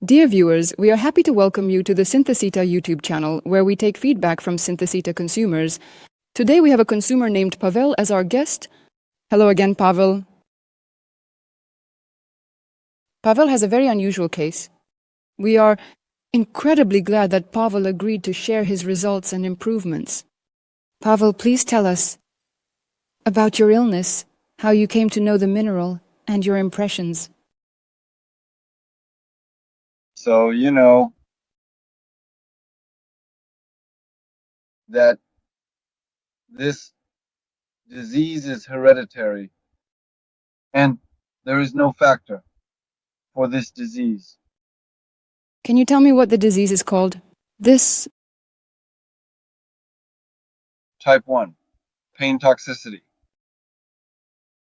Dear viewers, we are happy to welcome you to the Synthesit YouTube channel, where we take feedback from Synthesit consumers. Today we have a consumer named Pavel as our guest. Hello again, Pavel. Pavel has a very unusual case. We are incredibly glad that Pavel agreed to share his results and improvements. Pavel, please tell us about your illness, how you came to know the mineral, and your impressions. So, you know that this disease is hereditary, and there is no factor for this disease. Can you tell me what the disease is called? This Type 1, pain toxicity.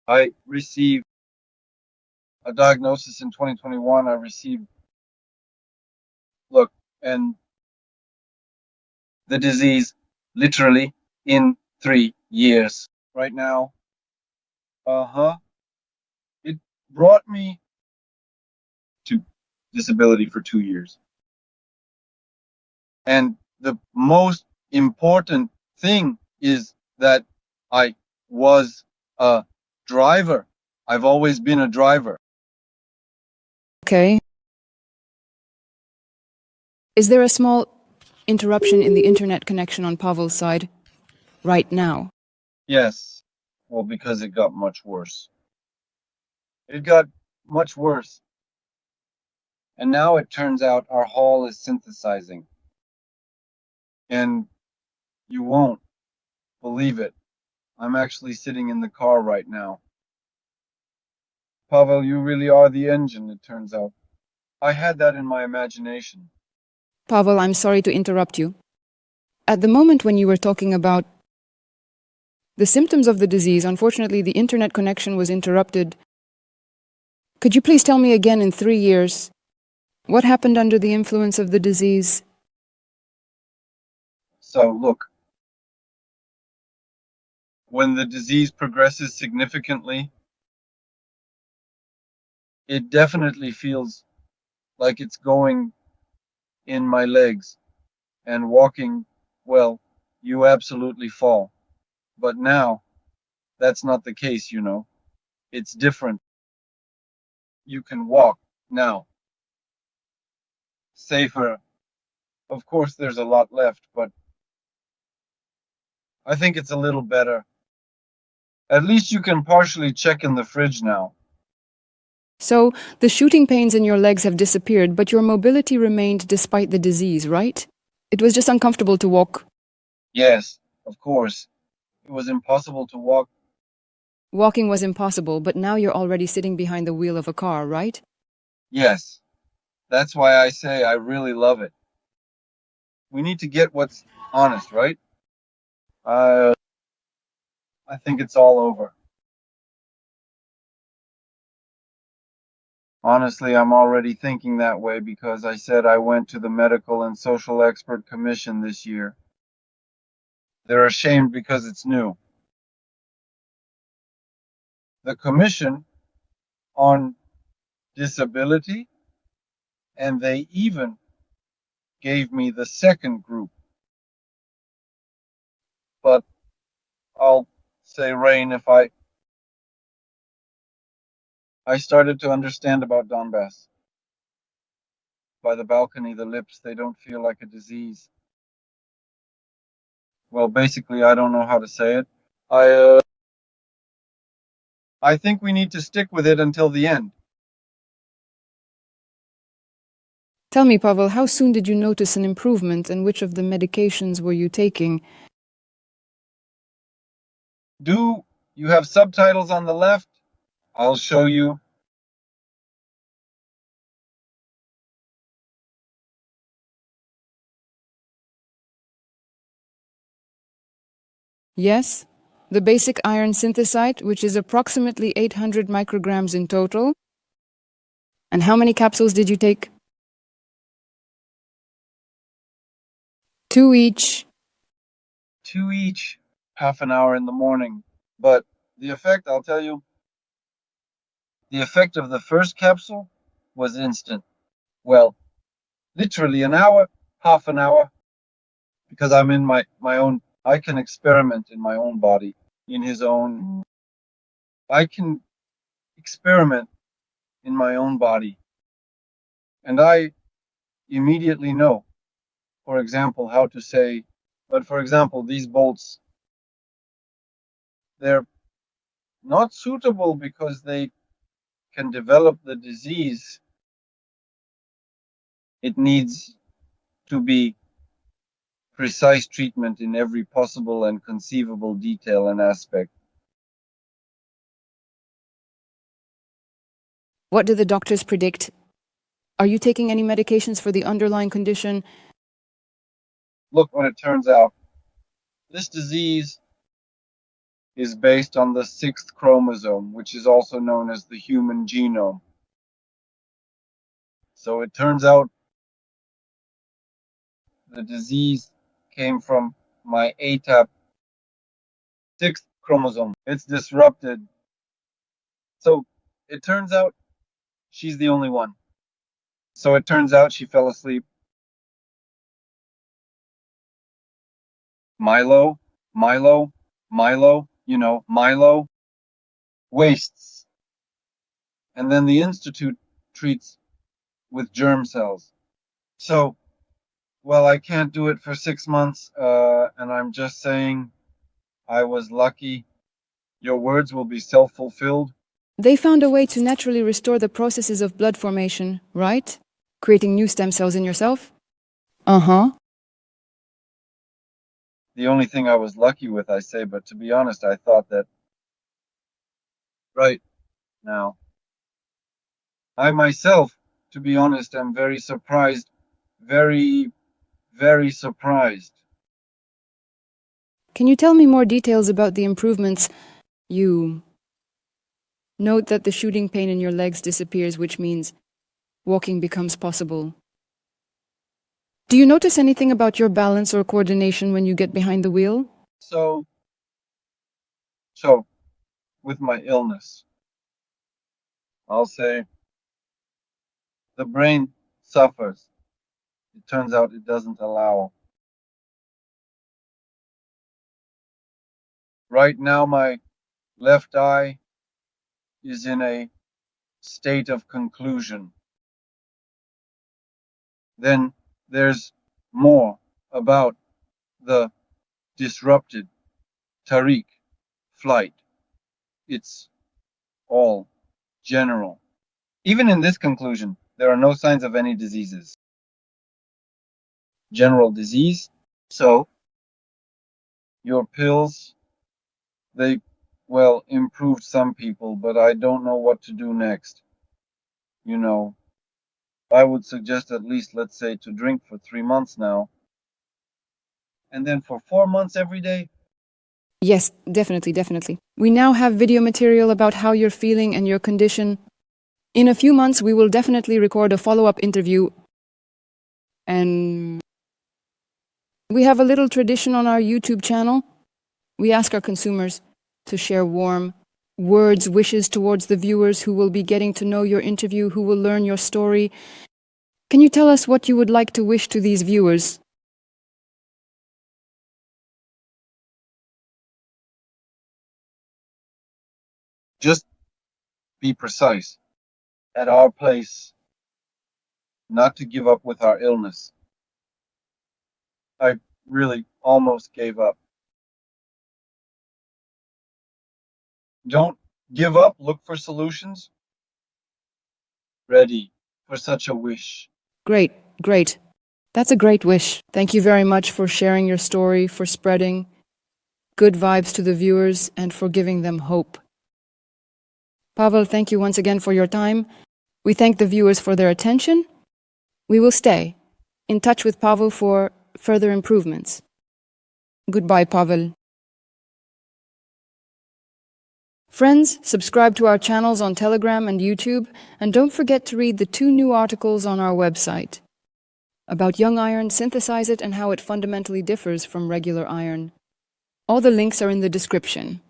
I received a diagnosis in 2021. And the disease literally in 3 years. Right now, it brought me to disability for 2 years. And the most important thing is that I was a driver. I've always been a driver. Okay. Is there a small interruption in the internet connection on Pavel's side right now? Yes. Well, because it got much worse. It got much worse. And now it turns out our hall is synthesizing. And you won't believe it. I'm actually sitting in the car right now. Pavel, you really are the engine, it turns out. I had that in my imagination. Pavel, I'm sorry to interrupt you. At the moment when you were talking about the symptoms of the disease, unfortunately the internet connection was interrupted. Could you please tell me again, in 3 years, what happened under the influence of the disease? So, look. When the disease progresses significantly, it definitely feels like it's going in my legs, and walking, well, you absolutely fall. But now, that's not the case, you know. It's different. You can walk now. Safer. Of course, there's a lot left, but I think it's a little better. At least you can partially check in the fridge now. So, the shooting pains in your legs have disappeared, but your mobility remained despite the disease, right? It was just uncomfortable to walk. Yes, of course. It was impossible to walk. Walking was impossible, but now you're already sitting behind the wheel of a car, right? Yes. That's why I say I really love it. We need to get what's honest, right? I think it's all over. Honestly, I'm already thinking that way because I said I went to the Medical and Social Expert Commission this year. They're ashamed because it's new. The Commission on Disability, and they even gave me the second group. But I'll say, Rain, if I started to understand about Donbass. By the balcony, the lips, they don't feel like a disease. Well, basically, I don't know how to say it. I think we need to stick with it until the end. Tell me, Pavel, how soon did you notice an improvement, and which of the medications were you taking? Do you have subtitles on the left? I'll show you. Yes, the basic iron synthesite, which is approximately 800 micrograms in total. And how many capsules did you take? 2 each. 2 each, half an hour in the morning. But the effect, I'll tell you, the effect of the first capsule was instant. Well, literally an hour, half an hour, because I'm in my own, I can experiment in my own body, in his own, I can experiment in my own body. And I immediately know, for example, how to say, but for example, these bolts, they're not suitable because they can develop the disease. It needs to be precise treatment in every possible and conceivable detail and aspect. What do the doctors predict? Are you taking any medications for the underlying condition? Look, when it turns out, this disease is based on the 6th chromosome, which is also known as the human genome. So it turns out the disease came from my ATAP 6th chromosome. It's disrupted. So it turns out she's the only one. So it turns out she fell asleep. Milo, Milo wastes. And then the Institute treats with germ cells. So, well, I can't do it for 6 months, and I'm just saying I was lucky. Your words will be self-fulfilled. They found a way to naturally restore the processes of blood formation, right? Creating new stem cells in yourself? Uh-huh. The only thing I was lucky with, I say, but to be honest, I thought that right now, I myself, to be honest, am very surprised, very, very surprised. Can you tell me more details about the improvements? You note that the shooting pain in your legs disappears, which means walking becomes possible. Do you notice anything about your balance or coordination when you get behind the wheel? So, with my illness, I'll say the brain suffers. It turns out it doesn't allow. Right now, my left eye is in a state of conclusion. Then there's more about the disrupted Tariq flight. It's all general. Even in this conclusion, there are no signs of any diseases. General disease. So, your pills, they, well, improved some people, but I don't know what to do next. You know, I would suggest at least, let's say, to drink for 3 months now. And then for 4 months every day. Yes, definitely. We now have video material about how you're feeling and your condition. In a few months, we will definitely record a follow-up interview. And we have a little tradition on our YouTube channel. We ask our consumers to share warm words, wishes towards the viewers who will be getting to know your interview, who will learn your story. Can you tell us what you would like to wish to these viewers? Just be precise. At our place, not to give up with our illness. I really almost gave up. Don't give up, look for solutions. Ready for such a wish. Great. That's a great wish. Thank you very much for sharing your story, for spreading good vibes to the viewers, and for giving them hope. Pavel, thank you once again for your time. We thank the viewers for their attention. We will stay in touch with Pavel for further improvements. Goodbye, Pavel. Friends, subscribe to our channels on Telegram and YouTube, and don't forget to read the 2 new articles on our website about young iron, Synthesit, and how it fundamentally differs from regular iron. All the links are in the description.